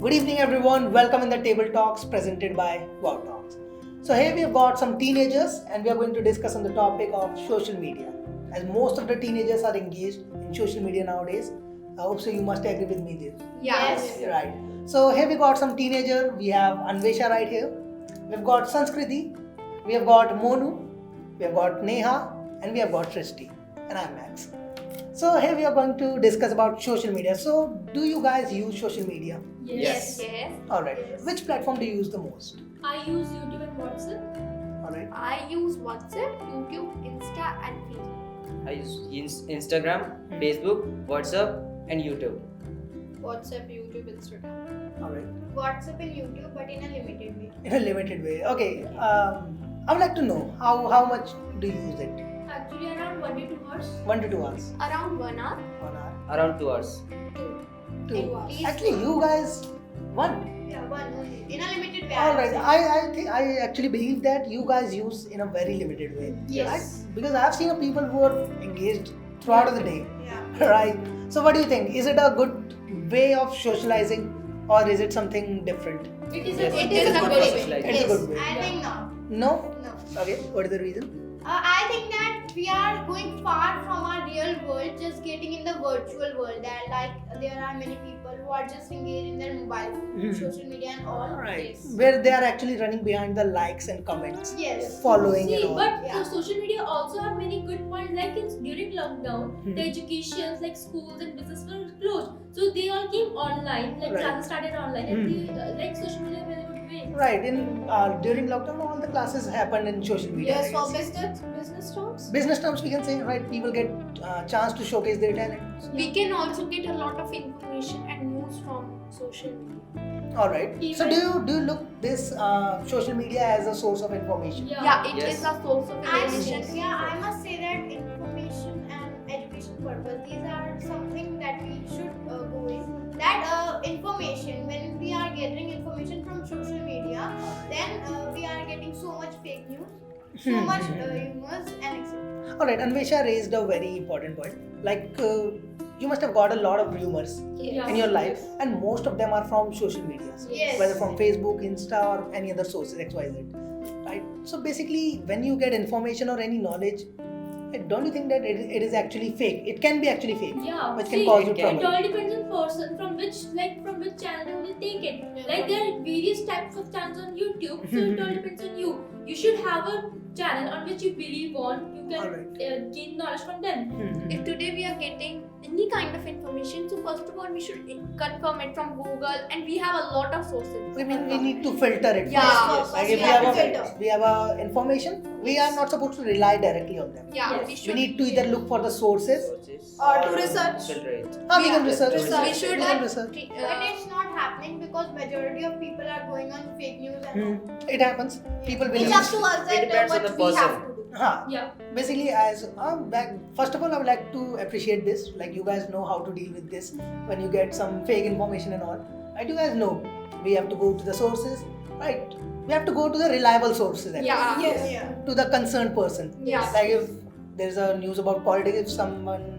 Good evening, everyone. Welcome in the Table Talks presented by Wow Talks. So here we have got some teenagers, and we are going to discuss on the topic of social media. As most of the teenagers are engaged in social media nowadays, I hope so. You must agree with me there. Yes. Right. So here we got some teenager. We have Anvesha right here. We've got Sanskriti. We have got Monu. We have got Neha, and we have got Srishti. And I'm Max. So here we are going to discuss about social media. So do you guys use social media? Yes. All right. Which platform do you use the most? I use YouTube and WhatsApp. All right. I use WhatsApp, YouTube, Insta, and Facebook. I use Instagram, Facebook, WhatsApp, and YouTube. WhatsApp, YouTube, Instagram. All right. WhatsApp and YouTube, but in a limited way. In a limited way. Okay. I would like to know how much do you use it? Actually, around 1 to 2 hours. 1 to 2 hours. Around 1 hour. 1 hour. Around 2 hours. 2 At least Actually, you guys 1. Yeah, 1 only. In a limited way. All right. I think I actually believe that you guys use in a very limited way. Yes. Right? Because I have seen people who are engaged throughout the day. Yeah. Right. So what do you think? Is it a good way of socializing, or is it something different? It is Yes. a It is a good good way. way. It's a good way. I think not. No. No. Okay. What is the reason? I think that we are going far from our real world, just getting in the virtual world. And like there are many people who are just engaged in their mobile, Mhm. social media, and all. Right. Yes. Where they are actually running behind the likes and comments, Yes. following See, and all. but Yeah. the social media also have many good points. Like during lockdown, Mhm. the educations like schools and business were closed, so they all came online. Like Right. classes started online, and like social media very good way. Right. During lockdown, all the classes happened in social media. Yes, I for guess. business terms. Business terms, we can say, right? People get chance to showcase their talent. We can also get a lot of information and news from social media. All right. So Even- do you look this social media as a source of information? Yeah, it Yes. is a source of I information. see. Yeah, I must say that information and education purpose, these are something that we should go in. That information, when we are gathering information from social media, then we are getting so much fake news, so Hmm. much rumors and etc. All right. Anvesha raised a very important point. Like you must have got a lot of rumors Yeah. in your life, and most of them are from social media. Yes. Whether from Facebook, Insta, or any other sources, XYZ. Right? So basically, when you get information or any knowledge, don't you think that it is actually fake? It can be actually fake, Yeah, which see, can cause you it can. it trouble. all depends on person from which channel you will take it. Yeah. Like there are various types of channels on YouTube, so it all depends on you. You should have a channel on which you believe on. You can Alright. gain knowledge from them. If today we are getting any kind of information, so first of all we should confirm it from Google, and we have a lot of sources. I mean, we need to filter it. Yeah, first. first Like we if have to we filter. have a information, we are not supposed to rely directly on them. Yeah, Yes. we We should. need to either look for the sources, Sources. Or to research. Filter it. we can Yeah, research. research. We should We can have- research. But it's not happening because majority of people are going on fake news and all. It happens. People will. It's up to us It that depends on what the we have person. to do. Huh. Yeah. Basically, as first of all, I would like to appreciate this. Like you guys know how to deal with this when you get some fake information and all. Right? You guys know we have to go to the sources. Right? We have to go to the reliable sources. Actually. Yeah. Yes. Yeah. To the concerned person. Yeah. Like if there's a news about politics, if someone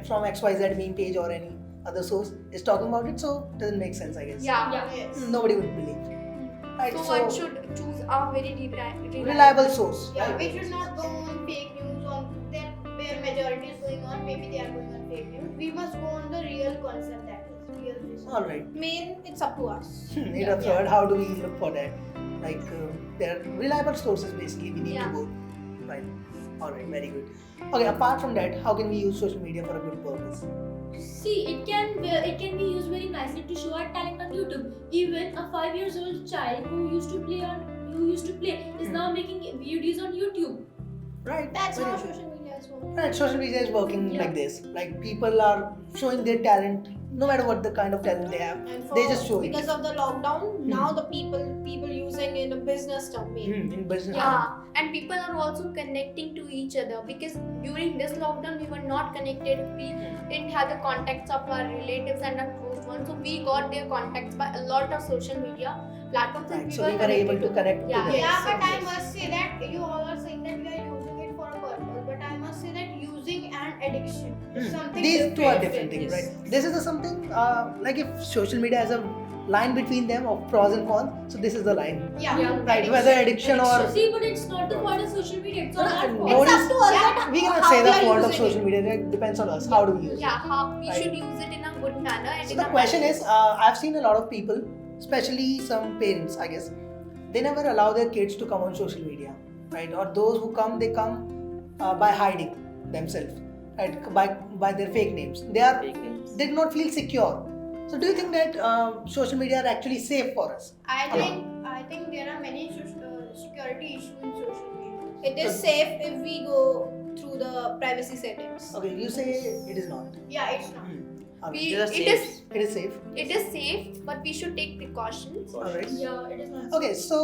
from XYZ meme page or any other source is talking about it, so it doesn't make sense, I guess. Yeah. Yeah. Yes. Nobody would believe. Right? So one should choose a very reliable source. Yeah, right? we should not go on fake news on that where majority is going on. Maybe they are going on fake news. We must go on the real concept, that is real research. All right. Main, it's up to us. Need a third. How do we look for that? Like there are reliable sources. Basically, we need Yeah. to go. Right. All right. Very good. Okay. Apart from that, how can we use social media for a good purpose? See, it can be used very nicely to show our talent on YouTube. Even a 5 years old child who used to play is now making videos on YouTube. Right. That's very how good. social media is working. Right, social media is working Yeah. like this. Like people are showing their talent, no matter what the kind of talent they have. And for, They just show it. because of the lockdown, now the people using in a business term. In business. Yeah, and people are also connecting to each other because during this lockdown we were not connected. We didn't have the contacts of our relatives and our close ones, so we got their contacts by a lot of social media platforms. Right, And so we were able to connect Yeah, to them. yeah, but I Yes. must say that you all are saying that we are using it for a purpose, but I must say that using an addiction is something These two are different different. things, Yes. right? This is the something like if social media has a line between them of pros and cons. So this is the line. Yeah. Right, whether addiction or See, but it's not the fault of social media. It's all our fault. Nobody's- It's up to us Yeah, that we cannot how say the we are fault of using social it. media. It depends on us. How do we use it? Yeah, how we Right. should use it in a good manner and So in the a question bad is, way. I've seen a lot of people, especially some parents, I guess, they never allow their kids to come on social media, right? Or those who come, they come by hiding themselves, right? By their fake names. Fake names. They do not feel secure. So do you think that social media are actually safe for us? I think there are many security issues in social media. It is safe if we go through the privacy settings. Okay, you say it is not. Yeah, it's not. Alright. These are It safe. is It is safe. it is safe, but we should take precautions. Alright. Yeah, it is not. Okay, so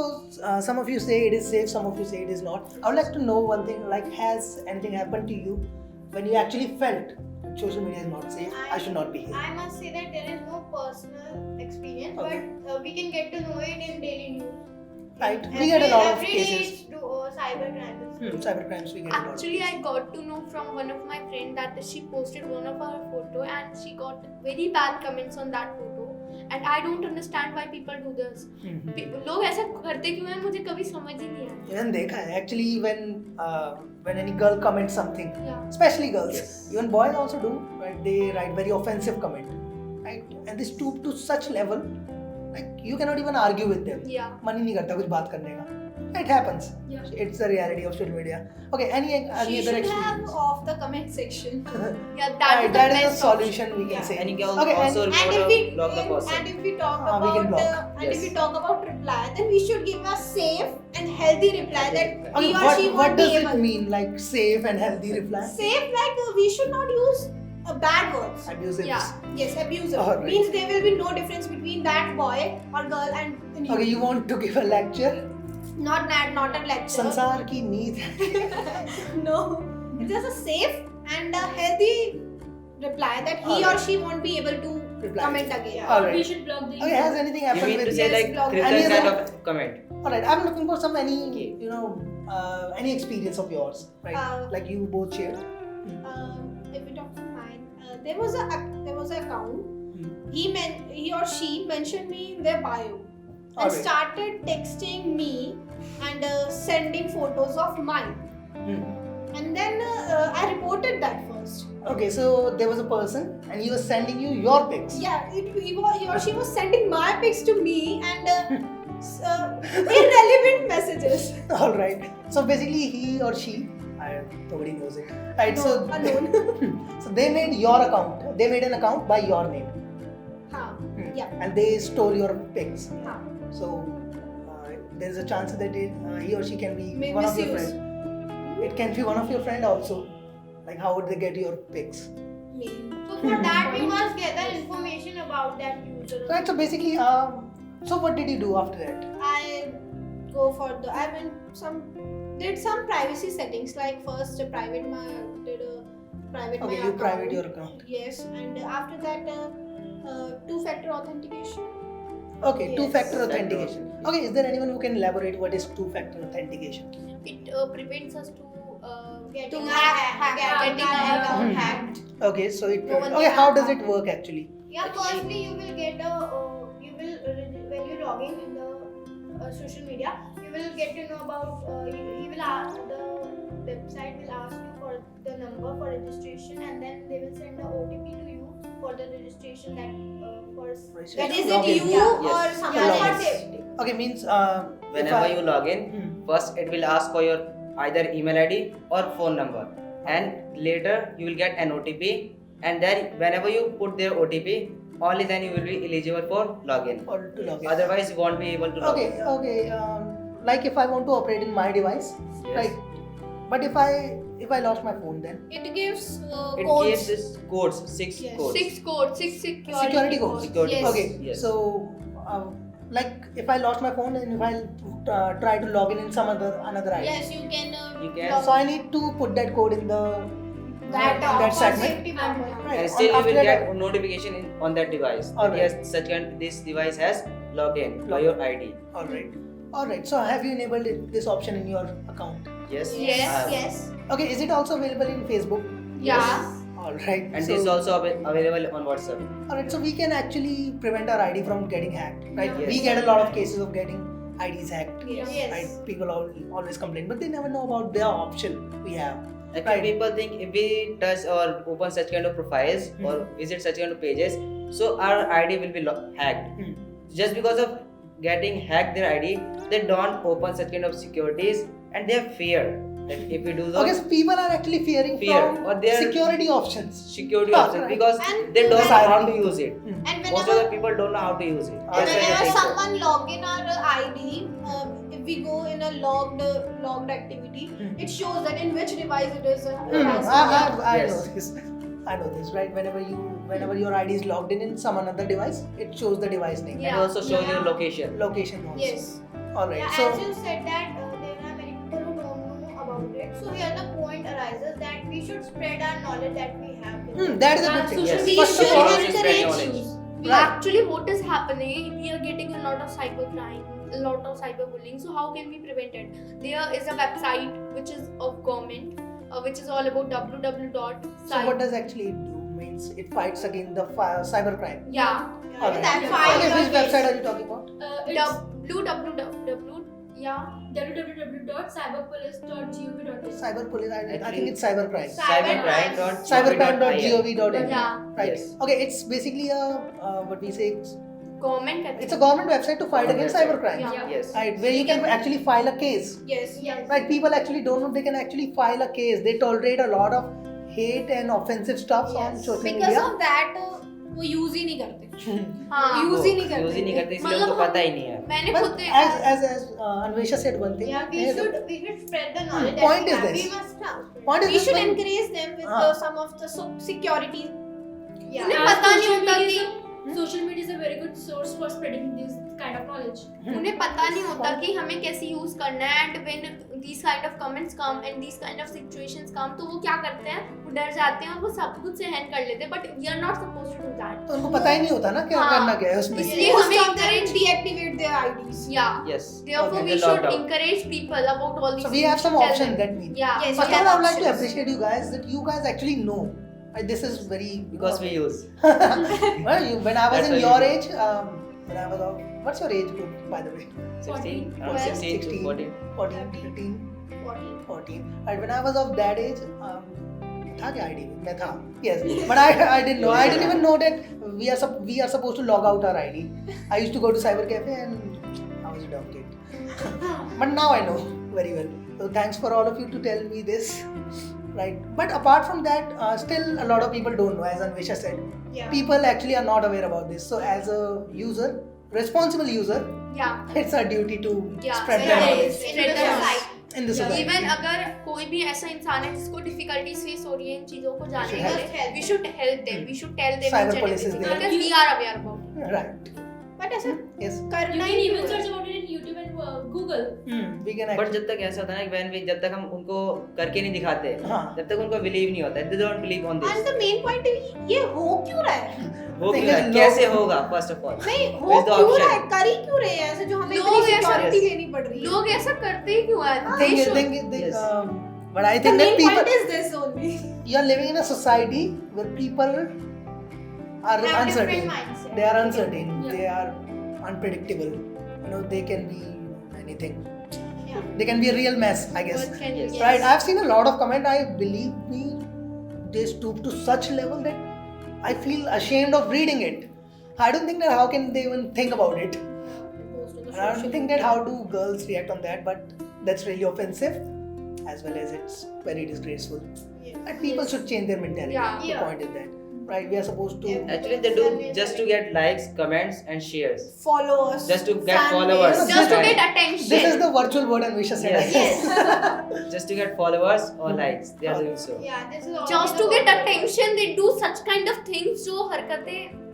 some of you say it is safe, some of you say it is not. I would like to know one thing, like has anything happened to you when you actually felt that social media is not safe, I should not be here? I must say that there is no personal experience, Okay. but we can get to know it in daily news. Right, we get a lot of Every day cases. it's cyber crimes. Cybercrimes we get a lot. Actually, I got to know from one of my friend that she posted one of her photo and she got very bad comments on that photo. And I don't understand why people do this. लोग ऐसा करते क्यों हैं मुझे कभी समझ ही नहीं आया. Even देखा है actually when any girl comments something, Yeah. especially girls, Yes. even boys also do, right? They write very offensive comment, right? And they stoop to such level, like you cannot even argue with them. Yeah. मन ही नहीं करता कुछ बात करने का. It happens. Yeah. It's the reality of social media. Okay, any She other should have experience? off the comment section. Yeah, Right, that is that the is a best solution we can Yeah. say. And you can Okay, also And report if we or block the person. and if we talk we about can block. and if we Yes. talk about reply, then we should give a safe and healthy reply that Okay, he or she what won't be does it able. mean, like safe and healthy reply? Safe, like we should not use bad words. Abusive. Yeah. Yes, abusive. Alright. Means there will be no difference between that boy or girl and you. Okay, you want to give a lecture? Not a lecture. संसार की नींद. No. It's just a safe and a healthy reply that he or Alright. she won't be able to Reply. comment again. Alright. We should block the Okay, has anything You happened mean to with say Yes, like block. critical Any kind other- of comment? Alright, I'm looking for some Okay. any experience of yours, right? Like you both shared. If we talk about mine, there was a account. Hmm. He or she mentioned me in their bio and Alright. started texting me and sending photos of mine. Hmm. And then I reported that first. Okay, so there was a person and he was sending you your pics. Yeah, he or she was sending my pics to me and irrelevant messages. Alright. So basically he or she, nobody knows it. Right, No, so unknown. so they made your account. They made an account by your name. Huh. Hmm. Yeah. And they store your pics. Huh. So there is a chance that he or she can be May one of your misuse. friends. It can be one of your friend also. Like how would they get your pics? Me. So for that we must gather information about that user. Right. So basically, so what did you do after that? I go for the did some privacy settings like first did a private my Okay, you account. private your account. Yes, and after that two-factor authentication. Okay, Yes. two-factor Two-factor authentication. Okay, is there anyone who can elaborate what is two-factor authentication? It prevents us to Getting to a hack- getting getting our a account Hmm. hacked. Okay, so it. No one Okay, can how hack does our it work actually? Yeah, firstly you will get when you log in the social media, you will get to know about he will ask the website will ask you for the number for registration, and then they will send the OTP to you for the registration that for That is it Login. you Yes. or yeah, someone login. for else? safety. Okay, means Whenever you log in, Hmm. first it will ask for your either email ID or phone number, and later you will get an OTP, and then whenever you put their OTP, only then you will be eligible for login. or to log in. Otherwise, you won't be able to log Okay, in. okay. Like if I want to operate in my device, Yes. right? But if I lost my phone, then It gives It codes. gives this codes, six Yes. codes. Six codes, six Security codes. Security Yes. codes. okay. Yes. So, like if I lost my phone and if I try to log in some another ID, Yes, you can. You can. log so I need to put that code in the That, in that for segment. safety purpose. Right. And still you After will that, get notification on that device. That Alright. yes, this device has logged in by your ID. all right. So have you enabled this option in your account? Yes. I Yes, have. yes. Okay, is it also available in Facebook? Yeah. All All right. And so, this is also available on WhatsApp. all right. So we can actually prevent our ID from getting hacked, right? Yes. We get a lot of cases of getting IDs hacked. Yes. Right? People always complain, but they never know about their option we have. Actually, Right. people think if we touch or open such kind of profiles or visit such kind of pages, so our ID will be hacked. Hmm. Just because of getting hacked their ID, they don't open such kind of securities and they have fear that if we do those Okay, so people are actually fearing Fear, from or they are- security options. security Ah, options right. because And they don't know cyber- how to use it. Hmm. And Most of whenever the people don't know how to use it. And That's why they whenever think so. someone log in our ID, if we go in a logged activity, it shows that in which device it is. I Yes. know this. I know this, right? Whenever your ID is logged in some another device, it shows the device name, And Yeah. also shows Yeah. your location. location also. Yes. All right. Yeah, So as you said that there are many people who don't know about it. So here the point arises that we should spread our knowledge that we have. that is a Yeah, good thing. social Yes. media First of should all, also spread encourage knowledge. use. Right. Actually, what is happening? We are getting a lot of cybercrime, a lot of cyberbullying. So how can we prevent it? There is a website which is of government, which is all about so what does actually it do? Means it fights against the cybercrime. Yeah. All right. That Yeah. file Okay, your which case. website are you talking about? It's www. Yeah. www.cyberpolice.gov.in. Cyberpolice. I think Actually- it's cybercrime. Cybercrime.gov.in. Yeah. Right. Yes. Okay, it's basically a what we say. Government website. It's a government website to fight Government against website. cybercrime. Yeah. Yes. Right, where you can actually file a case. Yes. Yes. Right, people actually don't know they can actually file a case. They tolerate a lot of hate and offensive stuff on Yes. social Because media. of that वो use ही नहीं करते. हाँ. use ही नहीं करते. Use ही नहीं करते इसलिए मतलब उनको पता ही नहीं है. मैंने But खुद देखा है. as Anvesha said one thing. Yeah, we eh, should spread the knowledge. Point that is we have. this. We must have. Point is We this should when- encourage them with some of the security. Yeah. उन्हें पता नहीं होता कि Social media is a very good source for spreading this kind of knowledge. उन्हें पता नहीं होता कि हमें कैसे यूज करना है. And when these kind of comments come and these kind of situations come, तो वो क्या करते हैं, वो डर जाते हैं और वो सब कुछ सहन कर लेते हैं. But we are not supposed to do that. तो उनको पता ही नहीं होता ना क्या हाँ. करना क्या है उसमें. इसलिए Most हमें of them encourage. deactivate their IDs. Yeah. Yes. Therefore, Okay. we They should logged out. encourage people about all these So we have some things. Tell options them. that mean. Yeah. Yes. First we of have all, I would like to options. appreciate you guys that you guys actually know. This is very Because we use. well, when I was That's in why your we- age, when I was of, what's your age group by the way? 16, 12, 16 to 14. 14, 15, 14. 14. Right, when I was of that age, था क्या ID? मैं था. Yes, but I didn't know. I didn't even know that we are supposed to log out our ID. I used to go to cyber cafe and I was a dumb kid. But now I know very well. So thanks for all of you to tell me this. Right. But apart from that, still a lot of people don't know, as Anvesha said. Yeah. People actually are not aware about this. So as a user, responsible user, Yeah. it's our duty to Yeah, spread spread the it. knowledge Spread the knowledge. in the society. Even अगर कोई भी ऐसा इंसान है जिसको difficulties face हो रही है इन चीजों को जानने should के help लिए, them. we should help them. We should tell them Cyber each and police is everything there. because we are aware about it. Right. But ऐसा Yes. You करना can ही even नहीं search about it in YouTube and Google. We can but actually. जब तक ऐसा होता है ना when जब तक हम उनको करके नहीं दिखाते हाँ. जब तक उनको बिलीव नहीं होता. They don't believe on And this. the main point is ये हो क्यों रहा है? हो thing क्यों रहा is है? लोग- कैसे होगा फर्स्ट ऑफ ऑल? नहीं Where's हो the क्यों option? रहा है? कर ही क्यों रहे हैं ऐसे जो हमें लोग इतनी ऐसा- सिक्योरिटी लेनी पड़ रही है? लोग ऐसा करते ही क्यों है? They Think, should. think, Yes. but I The think that main people, point is this only. you're living in a society where people are Have uncertain. different mindset. They are uncertain. Yeah. They are unpredictable. They can be anything. Yeah. They can be a real mess, I guess. What can you Yes. get? Right? I've seen a lot of comment. I believe me, they stoop to such level that I feel ashamed of reading it. I don't think that how can they even think about it. And I don't think that how do girls react on that, but that's really offensive, as well as it's very disgraceful. Yeah. And people should change their mentality. Yeah. The Yeah. point is that, right? We are supposed to. Yeah. Actually they do just to get likes, comments and shares. Followers. Just to get fan followers. base. Just to Right. get attention. This is the virtual word Anvesha said. I Yes. guess. Just to get followers or likes. They are doing so. Yeah, this is all Just to about get followers. attention, they do such kind of things जो हरकतें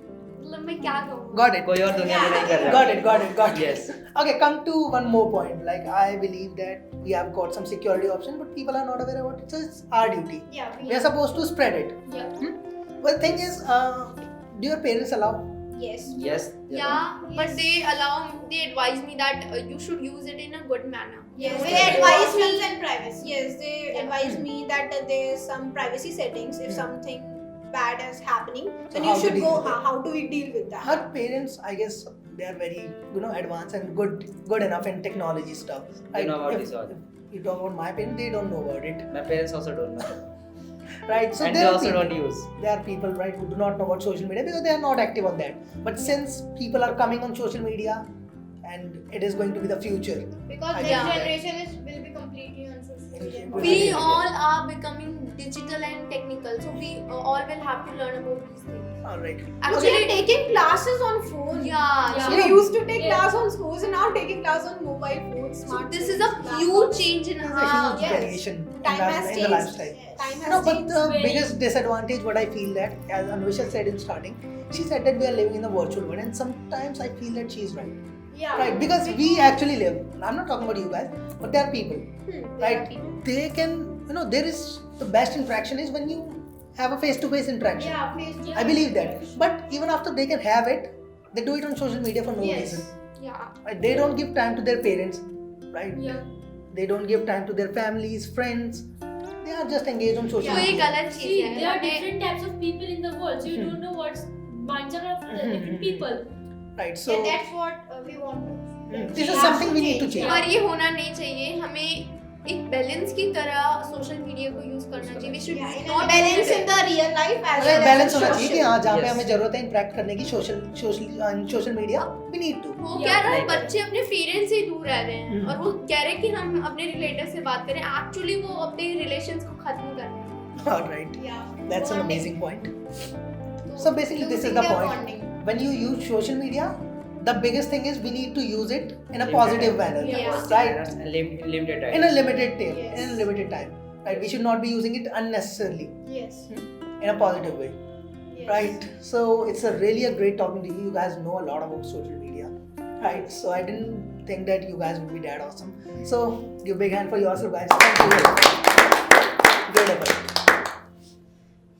मतलब मैं क्या कहूँ? Got it. कोई और दुनिया में नहीं कर रहा. Got it. Got it. Got it. Yes. Okay, come to one more point. Like I believe that we have got some security option, but people are not aware about it. So it's our duty. Yeah, We are supposed to spread it. Yeah. But the thing is, do your parents allow? Yes. Yes. Yeah, but they advise me that you should use it in a good manner. Yes, Use they it advise for me and privacy. Yes, they advise me that there is some privacy settings if something bad is happening, So then how you to should deal go. with it? How do we deal with that? Her parents, I guess, they are very advanced and good enough in technology stuff. They know about if, this all. if you talk about my parents, they don't know about it, My parents also don't know. right? So And there they are also people, don't use. there are people, right, who do not know about social media because they are not active on that. But since people are coming on social media, and it is going to be the future. Because I next think that- generation will be completely on social media. Will We be- all are becoming digital and technical, so we all will have to learn about these things. All right. We are Actually, taking classes on phone. yeah. Yeah. We used to take Yeah. class on schools and now taking class on mobile phones, So smart this phones, is a huge laptops. change in There's a huge yes. variation Time has in the changed. lifestyle. Yes. Time has No, but changed. the Very- biggest disadvantage, what I feel that, as Anvisha said in starting, she said that we are living in the virtual world, and sometimes I feel that she's right. Yeah. Right, because we actually live. I'm not talking about you guys, but there are people, right? They can, there is the best interaction is when you have a face-to-face interaction. Yeah, face to I believe that. But even after they can have it, they do it on social media for no Yes. reason. Yeah. Right? They don't give time to their parents, right? Yeah. They don't give time to their families, friends. They are just engaged on social तो ये media. गलत चीज See, है there are हमें- different types of people in the world, so you don't know what's mindset of different people. Right. So Yeah, that's what we want to. this is something we need to change. और ये होना नहीं चाहिए हमें एक balance की तरह social media को यूज करना चाहिए we should Yeah, in a not Balance in the real life as मतलब well बैलेंस as होना in चाहिए कि social. हाँ जहाँ पे Yes. हमें जरूरत है इंटरेक्ट करने की social media we need to वो Yeah, क्या रहा है right. बच्चे अपने पेरेंट्स से दूर रह रहे हैं हम्म। और वो कह रहे हैं कि हम अपने रिलेटिव से बात करें एक्चुअली वो अपने रिलेशंस को खत्म कर रहे हैं alright Yeah. That's an Bonding. Amazing point तो So basically this is Losing the their point. bonding. When you use social media, the biggest thing is we need to use it in a Limited positive time. manner, Yes. right? Limited time. In a limited time, Yes. in a limited time, right? We should not be using it unnecessarily Yes. in a positive way, Yes. right? So it's really a great talking to you. You guys know a lot about social media, right? So I didn't think that you guys would be that awesome. So give a big hand for yourself, guys. Thank you.